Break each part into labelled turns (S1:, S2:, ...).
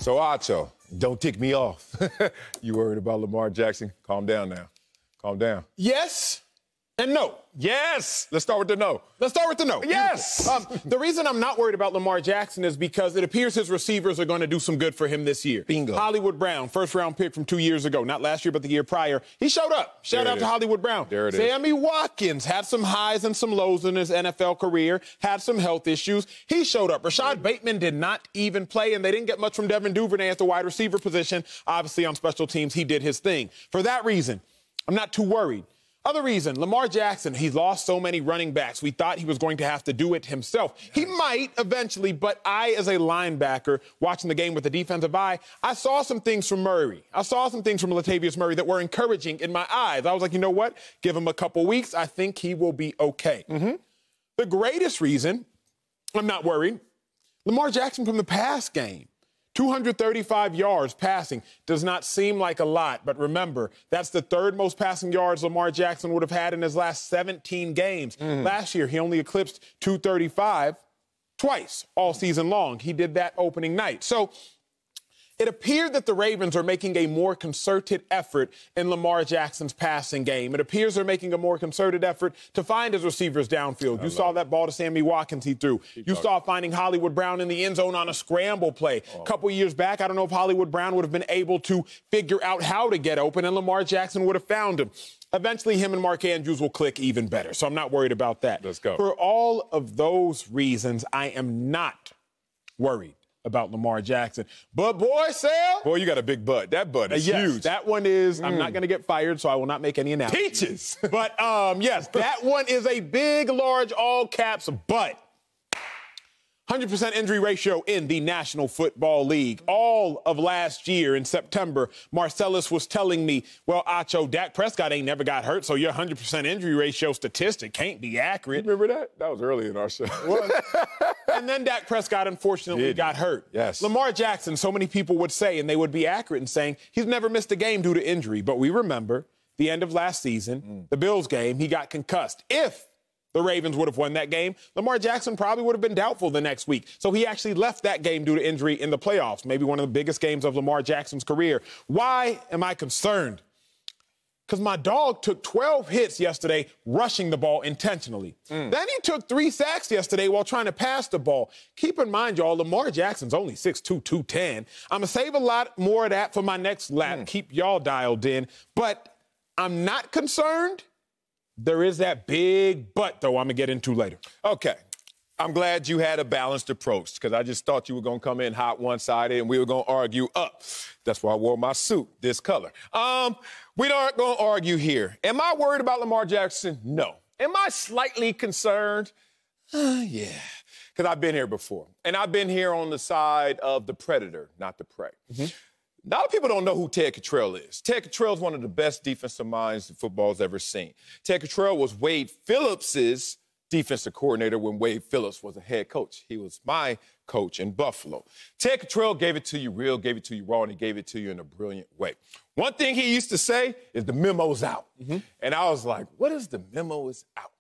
S1: So, Acho, don't tick me off. You worried about Lamar Jackson? Calm down now. Calm down.
S2: Yes and no.
S1: Yes! Let's start with the no.
S2: Let's start with the no.
S1: Yes!
S2: The reason I'm not worried about Lamar Jackson is because it appears his receivers are going to do some good for him this year.
S1: Bingo.
S2: Hollywood Brown, first-round pick from 2 years ago. Not last year, but the year prior. He showed up. Shout out to Hollywood Brown.
S1: There it is.
S2: Sammy Watkins had some highs and some lows in his NFL career, had some health issues. He showed up. Rashad Bateman did not even play, and they didn't get much from Devin Duvernay at the wide receiver position. Obviously, on special teams, he did his thing. For that reason, I'm not too worried. Other reason, Lamar Jackson, he's lost so many running backs. We thought he was going to have to do it himself. He might eventually, but I, as a linebacker, watching the game with the defensive eye, I saw some things from Murray. I saw some things from Latavius Murray that were encouraging in my eyes. I was like, you know what? Give him a couple weeks. I think he will be okay. The greatest reason I'm not worried, Lamar Jackson from the pass game. 235 yards passing does not seem like a lot, but remember, that's the third most passing yards Lamar Jackson would have had in his last 17 games. Last year, he only eclipsed 235 twice all season long. He did that opening night. So it appeared that the Ravens are making a more concerted effort in Lamar Jackson's passing game. It appears they're making a more concerted effort to find his receivers downfield. You saw that ball to Sammy Watkins he threw. You saw finding Hollywood Brown in the end zone on a scramble play. A couple years back, I don't know if Hollywood Brown would have been able to figure out how to get open, and Lamar Jackson would have found him. Eventually, him and Mark Andrews will click even better, so I'm not worried about that.
S1: Let's go.
S2: For all of those reasons, I am not worried about Lamar Jackson. But, boy, Sal.
S1: Boy, you got a big butt. That butt is huge.
S2: That one is, I'm not going to get fired, so I will not make any announcements.
S1: Peaches.
S2: But, yes, that one is a big, large, all caps butt. 100% injury ratio in the National Football League. All of last year in September, Marcellus was telling me, well, Acho, Dak Prescott ain't never got hurt, so your 100% injury ratio statistic can't be accurate.
S1: Remember that? That was early in our show.
S2: And then Dak Prescott, unfortunately, got hurt.
S1: Yes.
S2: Lamar Jackson, so many people would say, and they would be accurate in saying, he's never missed a game due to injury. But we remember the end of last season, the Bills game, he got concussed. If the Ravens would have won that game, Lamar Jackson probably would have been doubtful the next week. So he actually left that game due to injury in the playoffs, maybe one of the biggest games of Lamar Jackson's career. Why am I concerned? Because my dog took 12 hits yesterday rushing the ball intentionally. Then he took 3 sacks yesterday while trying to pass the ball. Keep in mind, y'all, Lamar Jackson's only 6'2", 210. I'm going to save a lot more of that for my next lap. Keep y'all dialed in. But I'm not concerned. There is that big but, though, I'm going to get into later.
S1: Okay. I'm glad you had a balanced approach because I just thought you were going to come in hot one-sided and we were going to argue up. That's why I wore my suit this color. We aren't going to argue here. Am I worried about Lamar Jackson? No. Am I slightly concerned? Yeah, because I've been here before. And I've been here on the side of the predator, not the prey. A lot of people don't know who Ted Cottrell is. Ted Cottrell is one of the best defensive minds that football's ever seen. Ted Cottrell was Wade Phillips's defensive coordinator when Wade Phillips was a head coach. He was my coach in Buffalo. Ted Cottrell gave it to you real, gave it to you raw, and he gave it to you in a brilliant way. One thing he used to say is the memo's out. And I was like, what is the memo is out?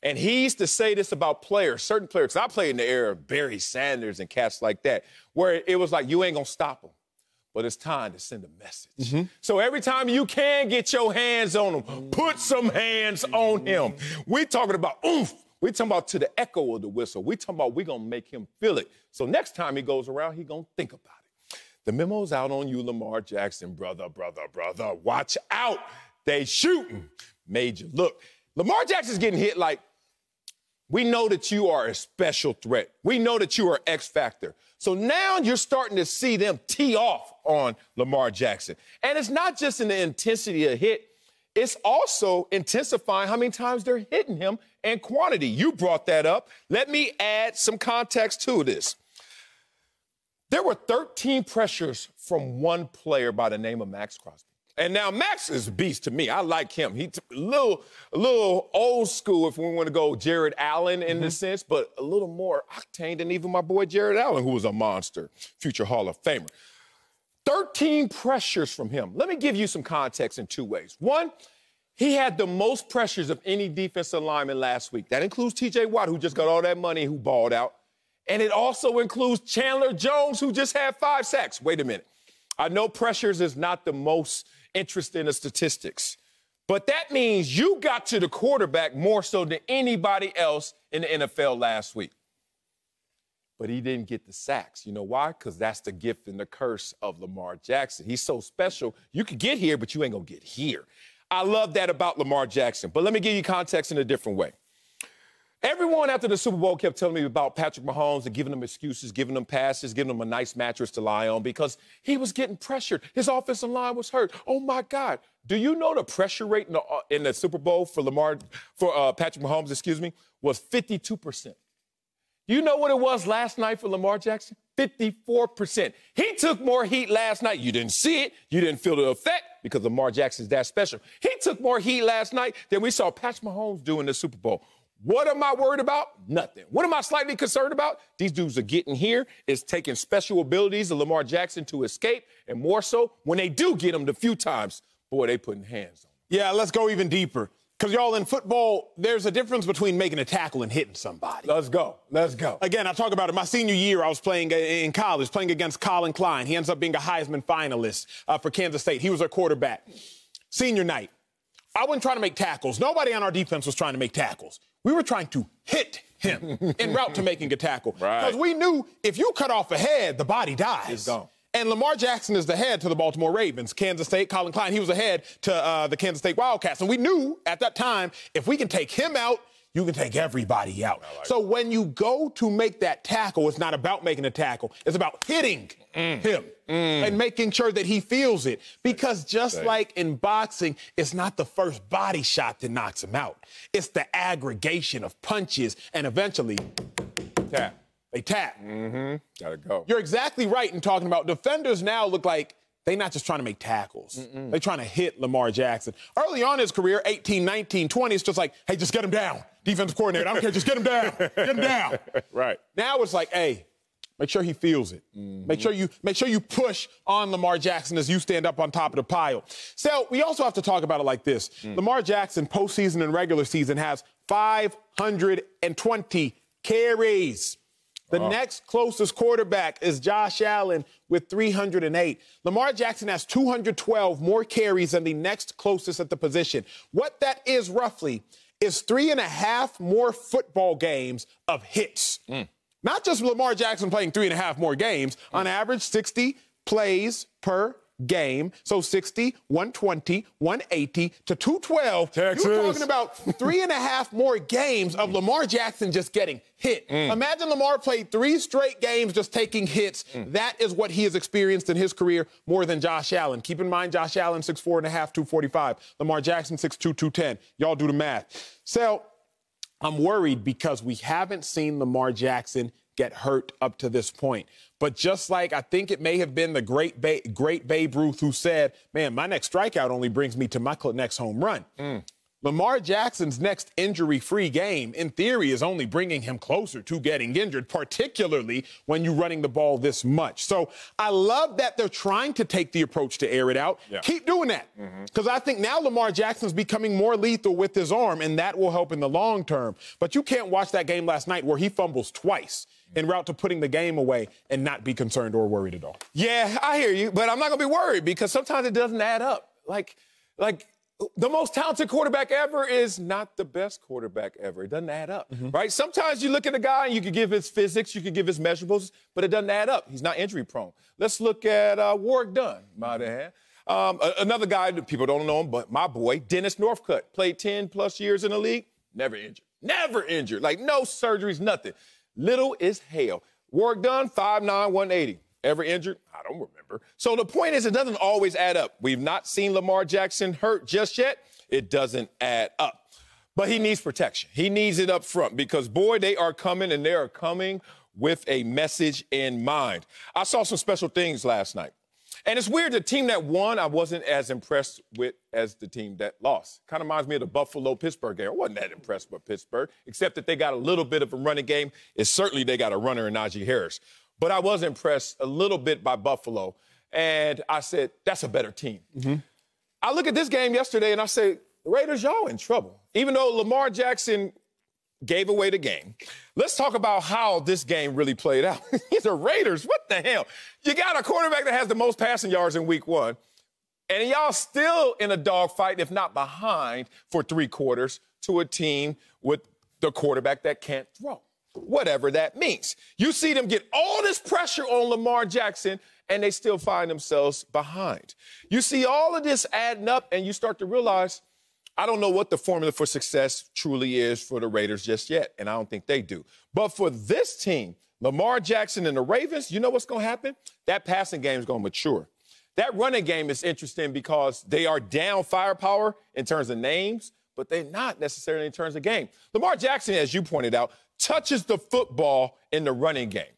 S1: And he used to say this about players, certain players. I played in the era of Barry Sanders and cats like that, where it was like, you ain't going to stop them. But it's time to send a message. So every time you can get your hands on him, put some hands on him. We're talking about oomph. We're talking about to the echo of the whistle. We're talking about we're going to make him feel it. So next time he goes around, he's going to think about it. The memo's out on you, Lamar Jackson. Brother. Watch out. They shooting. Made you look. Lamar Jackson's getting hit like, we know that you are a special threat. We know that you are X factor. So now you're starting to see them tee off on Lamar Jackson. And it's not just in the intensity of hit. It's also intensifying how many times they're hitting him and quantity. You brought that up. Let me add some context to this. There were 13 pressures from one player by the name of Max Crosby. And now Max is a beast to me. I like him. He's a little old school if we want to go Jared Allen in the sense, but a little more octane than even my boy Jared Allen, who was a monster, future Hall of Famer. 13 pressures from him. Let me give you some context in 2 ways. One, he had the most pressures of any defensive lineman last week. That includes T.J. Watt, who just got all that money, who balled out. And it also includes Chandler Jones, who just had 5 sacks. Wait a minute. I know pressures is not the most interesting of statistics, but that means you got to the quarterback more so than anybody else in the NFL last week. But he didn't get the sacks. You know why? Because that's the gift and the curse of Lamar Jackson. He's so special. You could get here, but you ain't going to get here. I love that about Lamar Jackson. But let me give you context in a different way. Everyone after the Super Bowl kept telling me about Patrick Mahomes and giving them excuses, giving them passes, giving them a nice mattress to lie on because he was getting pressured. His offensive line was hurt. Oh, my God. Do you know the pressure rate in the Super Bowl for Patrick Mahomes, was 52%? Do you know what it was last night for Lamar Jackson? 54%. He took more heat last night. You didn't see it. You didn't feel the effect because Lamar Jackson's that special. He took more heat last night than we saw Patrick Mahomes do in the Super Bowl. What am I worried about? Nothing. What am I slightly concerned about? These dudes are getting here. It's taking special abilities of Lamar Jackson to escape, and more so, when they do get him the few times, boy, they putting hands on him.
S2: Yeah, let's go even deeper. Because, y'all, in football, there's a difference between making a tackle and hitting somebody.
S1: Let's go. Let's go.
S2: Again, I talk about it. My senior year, I was playing in college, playing against Colin Klein. He ends up being a Heisman finalist for Kansas State. He was our quarterback. Senior night, I wasn't trying to make tackles. Nobody on our defense was trying to make tackles. We were trying to hit him en route to making a tackle. Because we knew if you cut off a head, the body dies.
S1: It's gone.
S2: And Lamar Jackson is the head to the Baltimore Ravens. Kansas State, Colin Klein, he was the head to the Kansas State Wildcats. And we knew at that time, if we can take him out, you can take everybody out. So when you go to make that tackle, it's not about making a tackle. It's about hitting him and making sure that he feels it. Because just like in boxing, it's not the first body shot that knocks him out. It's the aggregation of punches and eventually
S1: tap.
S2: They tap.
S1: Gotta go.
S2: You're exactly right in talking about defenders now look like they're not just trying to make tackles. They're trying to hit Lamar Jackson. Early on in his career, 18, 19, 20, it's just like, hey, just get him down. Defensive coordinator, I don't care, just get him down. Get him down.
S1: Right.
S2: Now it's like, hey, make sure he feels it. Make sure you push on Lamar Jackson as you stand up on top of the pile. So we also have to talk about it like this. Lamar Jackson, postseason and regular season, has 520 carries. The next closest quarterback is Josh Allen with 308. Lamar Jackson has 212 more carries than the next closest at the position. What that is roughly is 3.5 more football games of hits. Not just Lamar Jackson playing 3.5 more games. On average, 60 plays per game. So 60, 120, 180 to 212.
S1: Texas.
S2: You're talking about 3.5 more games of Lamar Jackson just getting hit. Imagine Lamar played 3 straight games just taking hits. That is what he has experienced in his career more than Josh Allen. Keep in mind, Josh Allen, 6'4.5", 245. Lamar Jackson, 6'2", 210. Y'all do the math. So I'm worried because we haven't seen Lamar Jackson get hurt up to this point. But just like I think it may have been the great Babe Ruth who said, man, my next strikeout only brings me to my next home run. Lamar Jackson's next injury-free game, in theory, is only bringing him closer to getting injured, particularly when you're running the ball this much. So I love that they're trying to take the approach to air it out. Keep doing that, because I think now Lamar Jackson's becoming more lethal with his arm, and that will help in the long term. But you can't watch that game last night where he fumbles twice en route to putting the game away and not be concerned or worried at all.
S1: Yeah, I hear you, but I'm not going to be worried because sometimes it doesn't add up. Like the most talented quarterback ever is not the best quarterback ever. It doesn't add up, right? Sometimes you look at a guy and you can give his physics, you can give his measurables, but it doesn't add up. He's not injury prone. Let's look at Warwick Dunn, might have. Another guy that people don't know him, but my boy, Dennis Northcutt, played 10+ years in the league, never injured. Never injured. Like no surgeries, nothing. Little is hell. Warwick Dunn, 5'9", 180. Ever injured? I don't remember. So the point is, it doesn't always add up. We've not seen Lamar Jackson hurt just yet. It doesn't add up. But he needs protection. He needs it up front because, boy, they are coming, and they are coming with a message in mind. I saw some special things last night. And it's weird, the team that won, I wasn't as impressed with as the team that lost. Kind of reminds me of the Buffalo-Pittsburgh game. I wasn't that impressed with Pittsburgh, except that they got a little bit of a running game. It's certainly they got a runner in Najee Harris. But I was impressed a little bit by Buffalo, and I said, that's a better team. I look at this game yesterday, and I say, the Raiders, y'all in trouble. Even though Lamar Jackson gave away the game. Let's talk about how this game really played out. The Raiders, what the hell? You got a quarterback that has the most passing yards in week 1, and y'all still in a dogfight, if not behind, for 3 quarters to a team with the quarterback that can't throw, whatever that means. You see them get all this pressure on Lamar Jackson, and they still find themselves behind. You see all of this adding up, and you start to realize, I don't know what the formula for success truly is for the Raiders just yet, and I don't think they do. But for this team, Lamar Jackson and the Ravens, you know what's going to happen? That passing game is going to mature. That running game is interesting because they are down firepower in terms of names, but they're not necessarily in terms of game. Lamar Jackson, as you pointed out, touches the football in the running game.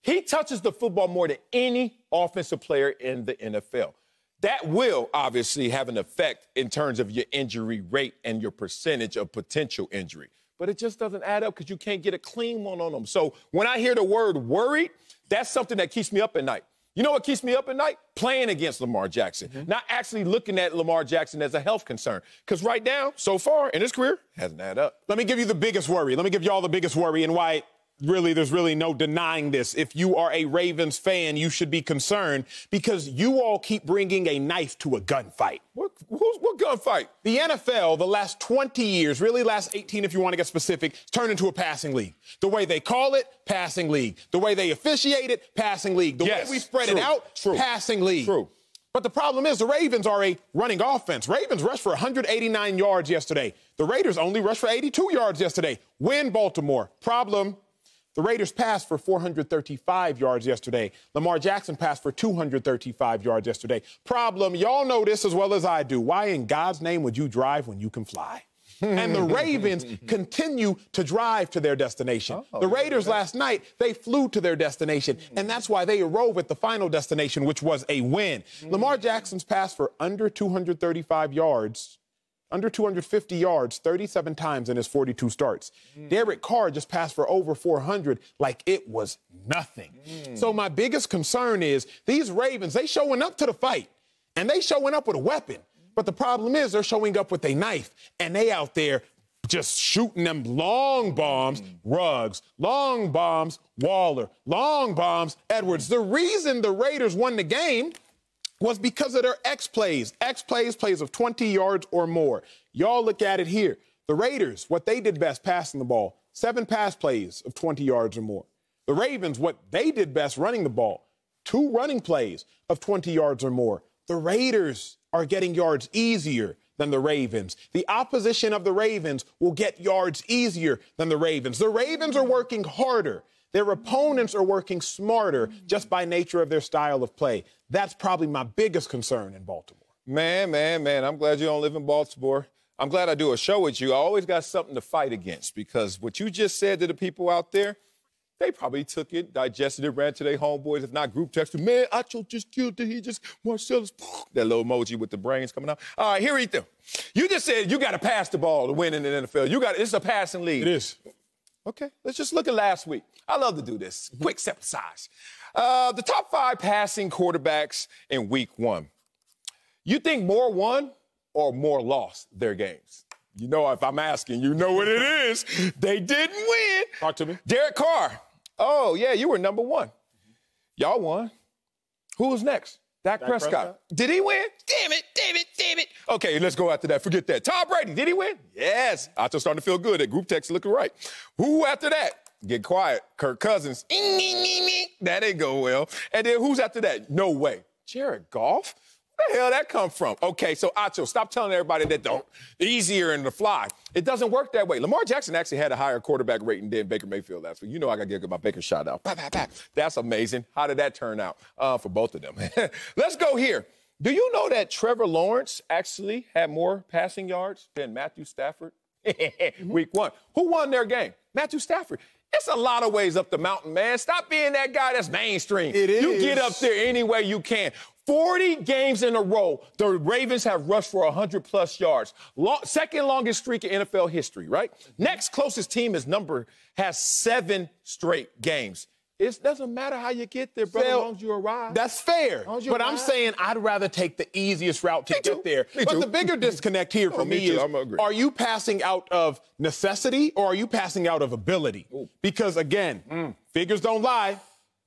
S1: He touches the football more than any offensive player in the NFL. That will obviously have an effect in terms of your injury rate and your percentage of potential injury. But it just doesn't add up because you can't get a clean one on them. So when I hear the word worried, that's something that keeps me up at night. You know what keeps me up at night? Playing against Lamar Jackson, not actually looking at Lamar Jackson as a health concern. Because right now, so far in his career, hasn't added up.
S2: Let me give you the biggest worry. Let me give y'all the biggest worry and why there's really no denying this. If you are a Ravens fan, you should be concerned because you all keep bringing a knife to a gunfight.
S1: What gunfight?
S2: The NFL, the last 20 years, really last 18 if you want to get specific, turned into a passing league. The way they call it, passing league. The way they officiate it, passing league. The way we spread it out, passing league.
S1: True.
S2: But the problem is the Ravens are a running offense. Ravens rushed for 189 yards yesterday. The Raiders only rushed for 82 yards yesterday. Win, Baltimore. Problem. The Raiders passed for 435 yards yesterday. Lamar Jackson passed for 235 yards yesterday. Problem, y'all know this as well as I do. Why in God's name would you drive when you can fly? And the Ravens continue to drive to their destination. The Raiders last night, they flew to their destination, and that's why they arrived at the final destination, which was a win. Lamar Jackson's passed for under 235 yards. Under 250 yards 37 times in his 42 starts. Derek Carr just passed for over 400 like it was nothing. So my biggest concern is these Ravens, they showing up to the fight, and they showing up with a weapon. But the problem is they're showing up with a knife, and they out there just shooting them long bombs, Ruggs, long bombs, Waller, long bombs, Edwards. The reason the Raiders won the game was because of their X plays. X plays, plays of 20 yards or more. Y'all look at it here. The Raiders, what they did best, passing the ball, 7 pass plays of 20 yards or more. The Ravens, what they did best, running the ball, 2 running plays of 20 yards or more. The Raiders are getting yards easier than the Ravens. The opposition of the Ravens will get yards easier than the Ravens. The Ravens are working harder. Their opponents are working smarter just by nature of their style of play. That's probably my biggest concern in Baltimore.
S1: Man, I'm glad you don't live in Baltimore. I'm glad I do a show with you. I always got something to fight against because what you just said to the people out there, they probably took it, digested it, ran to their homeboys, if not group texted, man, Acho just killed it. He just, Marcellus, that little emoji with the brains coming out. All right, here he do. You just said you got to pass the ball to win in the NFL. It's a passing league.
S2: It is.
S1: Okay, let's just look at last week. I love to do this. Quick sample size. The top 5 passing quarterbacks in week 1. You think more won or more lost their games? You know, if I'm asking, you know what it is. They didn't win.
S2: Talk to me.
S1: Derek Carr. Oh, yeah, you were number 1. Y'all won. Who was next? Dak Prescott. Did he win? Damn it. Okay, let's go after that. Forget that. Tom Brady, did he win? Yes. I just starting to feel good. That group text looking right. Who after that? Get quiet. Kirk Cousins. That ain't go well. And then who's after that? No way. Jared Goff? Where the hell that come from? Okay, so Acho, stop telling everybody that don't. Easier in the fly. It doesn't work that way. Lamar Jackson actually had a higher quarterback rating than Baker Mayfield last week. You know I got to give my Baker shout out. That's amazing. How did that turn out for both of them? Let's go here. Do you know that Trevor Lawrence actually had more passing yards than Matthew Stafford? Week 1. Who won their game? Matthew Stafford. It's a lot of ways up the mountain, man. Stop being that guy that's mainstream.
S2: It is.
S1: You get up there any way you can. 40 games in a row, the Ravens have rushed for 100-plus yards. Second longest streak in NFL history, right? Next closest team has 7 straight games. It doesn't matter how you get there, brother, as long as you arrive.
S2: That's fair. But I'm saying I'd rather take the easiest route to get there. But the bigger disconnect here for me is, are you passing out of necessity or are you passing out of ability? Because, again, figures don't lie.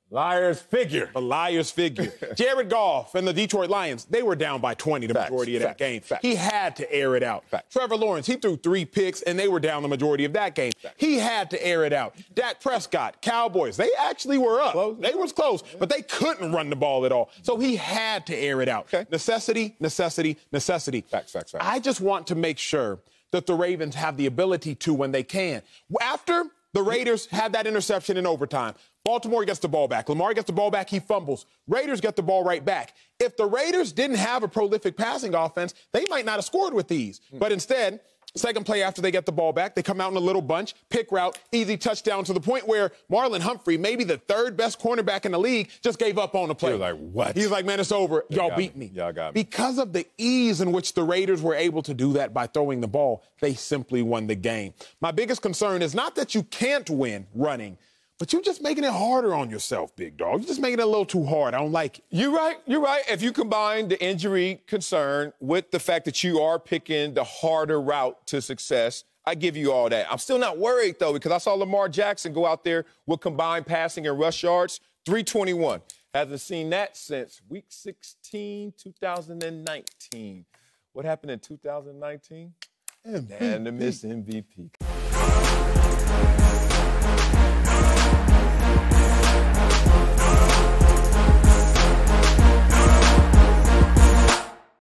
S1: Liars figure.
S2: A liar's figure. Jared Goff and the Detroit Lions, they were down by 20 the majority of that game. He had to air it out. Trevor Lawrence, he threw 3 picks, and they were down the majority of that game. He had to air it out. Dak Prescott, Cowboys, they actually were up. They was close, but they couldn't run the ball at all. So he had to air it out. Necessity, necessity, necessity.
S1: Facts.
S2: I just want to make sure that the Ravens have the ability to when they can. After the Raiders had that interception in overtime, Baltimore gets the ball back. Lamar gets the ball back. He fumbles. Raiders get the ball right back. If the Raiders didn't have a prolific passing offense, they might not have scored with these. But instead, second play after they get the ball back, they come out in a little bunch, pick route, easy touchdown to the point where Marlon Humphrey, maybe the 3rd best cornerback in the league, just gave up on the play.
S1: He was like, what?
S2: He's like, man, it's over. Y'all beat me.
S1: Y'all got me.
S2: Because of the ease in which the Raiders were able to do that by throwing the ball, they simply won the game. My biggest concern is not that you can't win running, but you're just making it harder on yourself, big dog. You're just making it a little too hard. I don't like it.
S1: You're right. If you combine the injury concern with the fact that you are picking the harder route to success, I give you all that. I'm still not worried, though, because I saw Lamar Jackson go out there with combined passing and rush yards, 321. Hasn't seen that since week 16, 2019. What happened in 2019? Unanimous MVP.